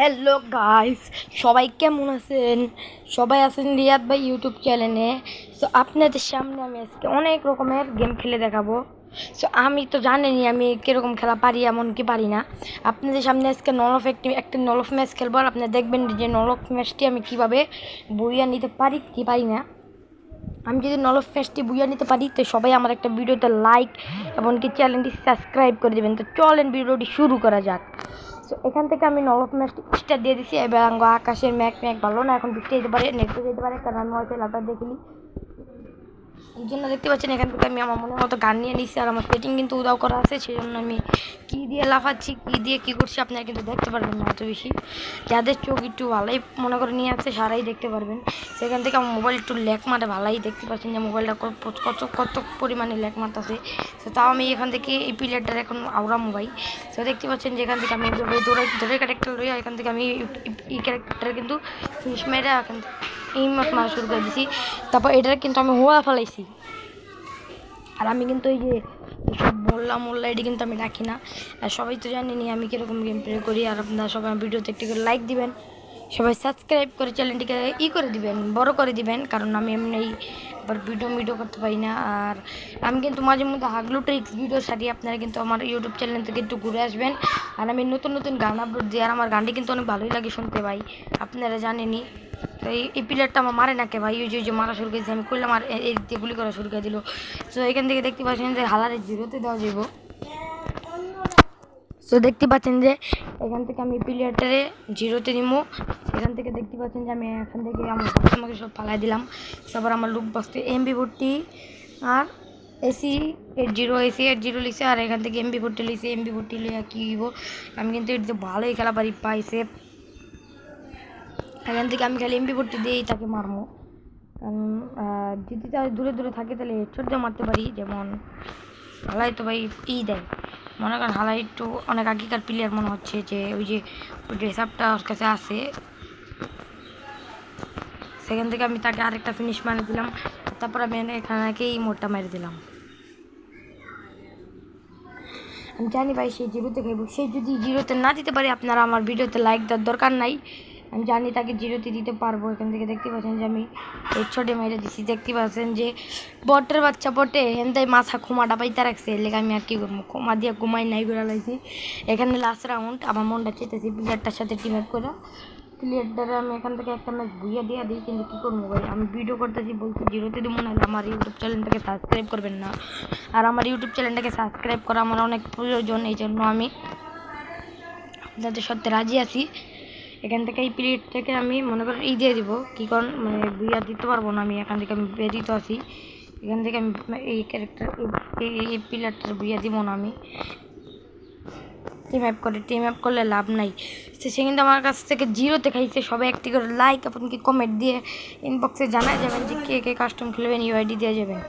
Hello guys, সবাই কেমন আছেন? সবাই আছেন রিয়াদ ভাই ইউটিউব চ্যানেলে। সো আপনাদের সামনে আমি আজকে অনেক রকমের গেম খেলে দেখাবো। সো আমি তো জানেনই আমি কীরকম খেলা পারি, এমনকি পারি না। আপনাদের সামনে আজকে নলফ একটা নলফ ম্যাচ খেলবো, আর আপনারা দেখবেন যে নলফ ম্যাচটি আমি কীভাবে বইয়া নিতে পারি কি পারি না। আমি যদি নলফ ম্যাচটি বুঝে নিতে পারি তো সবাই আমার একটা ভিডিওতে লাইক এমনকি চ্যানেলটি সাবস্ক্রাইব করে দেবেন। তো চলেন ভিডিওটি শুরু করা যাক। তো এখান থেকে আমি নলফ ম্যাচটি স্টার দিয়ে দিচ্ছি। এবার আকাশের ম্যাক ভালো না, এখন বৃষ্টি যেতে পারে, নেটও যেতে পারে, কারণ আমি হয়তো লাভটা দেখিনি। এই জন্য দেখতে পাচ্ছেন এখান থেকে আমি আমার মনের মতো গান নিয়ে নিচ্ছি, আর আমার সেটিং কিন্তু উদাও করা আছে, সেই জন্য আমি কী দিয়ে লাফাচ্ছি, কী দিয়ে কী করছি আপনারা কিন্তু দেখতে পারবেন না এত বেশি। যাদের চোখ একটু ভালোই মনে করে নিয়ে আসছে সারাই দেখতে পারবেন। সেখান থেকে আমার মোবাইল একটু ল্যাক মারে, ভালোই দেখতে পাচ্ছেন যে মোবাইলটা কত পরিমাণে ল্যাক মারতেছে। তো তাও আমি এখান থেকে এই প্লেয়ারটার এখন আওড়া মোবাইল। তো দেখতে পাচ্ছেন যে এখান থেকে আমি দৌড়ে ক্যারেক্টার লইয়া এখান থেকে আমি এই ক্যারেক্টার কিন্তু ফিনিশ মেরে এখান থেকে এই মারা শুরু করে দিছি। তারপর এটার কিন্তু আমি হোয়া ফেলাইছি। আর আমি কিন্তু এই যে এসব মোল্লা এটি কিন্তু আমি রাখি না। আর সবাই তো জানেনি আমি কীরকম গেম প্লে করি। আর আপনারা সবাই ভিডিওতে একটু করে লাইক দিবেন, সবাই সাবস্ক্রাইব করে চ্যানেলটিকে করে দিবেন, বড় করে দিবেন, কারণ আমি এমনি আবার ভিডিও করতে পারি না। আর আমি কিন্তু মাঝে মধ্যে হাগলু ট্রিক্স ভিডিও ছাড়ি, আপনারা কিন্তু আমার ইউটিউব চ্যানেল থেকে একটু ঘুরে আসবেন। আর আমি নতুন গান আপলোড দিই, আর আমার গানটি কিন্তু অনেক ভালোই লাগে শুনতে ভাই, আপনারা জানেনই। তো এই প্লেয়ারটা আমার মারে না কে ভাই, ওই যে মারা শুরু করেছে, আমি করলাম আর এই দিয়ে গুলি করা শুরু করে দিল। তো এখান থেকে দেখতে পাচ্ছেন যে হালারে জিরোতে দেওয়া যাব। তো দেখতে পাচ্ছেন যে এখান থেকে আমি প্লেয়ারটারে জিরোতে নিবো। এখান থেকে দেখতে পাচ্ছেন যে আমি এখান থেকে আমাকে সব ফালাই দিলাম। তারপর আমার লুক বক্সে MP40 আর AC80 লিখছে, আর এখান থেকে MP40 লিখছে। MP40 লিখে কী দিব, আমি কিন্তু এটিতে ভালোই খেলা পারি পাইছে। এখান থেকে আমি খালি MP40 দিয়েই তাকে মারবো, কারণ যদি তার দূরে থাকে তাহলে হেডশট দিয়ে মারতে পারি। যেমন হালাই তো ভাই দেয়, মনে করেন হালাই একটু অনেক আগেকার প্লেয়ার মনে হচ্ছে, যে ওই যে ড্রেস আপটা ওর কাছে আছে। সেখান থেকে আমি তাকে আরেকটা ফিনিশ মারে দিলাম, তারপর আমি এখানে এই মোড়টা মেরে দিলাম। আমি জানি ভাই সে জিরোতে খাইব, সে যদি জিরোতে না দিতে পারে আপনারা আমার ভিডিওতে লাইক দেওয়ার দরকার নাই, আমি জানি তাকে জিরোতে দিতে পারবো। এখান থেকে দেখতে পাচ্ছেন যে আমি হেডশটে মেরে দিচ্ছি। দেখতে পাচ্ছেন যে বটের বাচ্চা বটে হেনতাই মাথা খুমাটা পাইতে রাখছে, এর লেগে আমি আর কি করবো, খুমা দিয়ে ঘুমাই নাই করে লাইছি। এখানে লাস্ট রাউন্ড আমার মনটা চেতেছি প্লেয়ারটার সাথে টিম আপ করে। প্লেয়ারটারে আমি এখান থেকে একটা ম্যাচ ভুইয়া দিয়ে দিই, কিন্তু কী করবো ভাই, আমি ভিডিও করতেছি বলছি জিরোতে দেবো না, আমার ইউটিউব চ্যানেলটাকে সাবস্ক্রাইব করবেন না। আর আমার ইউটিউব চ্যানেলটাকে সাবস্ক্রাইব করা আমার অনেক প্রয়োজন, এই জন্য আমি আপনাদের সাথে রাজি আছি। এখান থেকে এই পিরিয়ড থেকে আমি মনে করেন এই দিয়ে দিব, কী কারণ মানে বুইয়া দিতে পারবো না, আমি এখান থেকে আমি বেরিত আছি। এখান থেকে আমি এই ক্যারেক্টার এই প্লেয়ারটার বুইয়া দিব না, আমি টিম অ্যাপ করলে লাভ নাই। সে কিন্তু আমার কাছ থেকে জিরোতে খাইছে। সবাই একটি করে লাইক এমনকি কমেন্ট দিয়ে ইনবক্সে জানাই যাবেন যে কে কাস্টম খেলবেন, ইউআইডি দিয়ে যাবেন।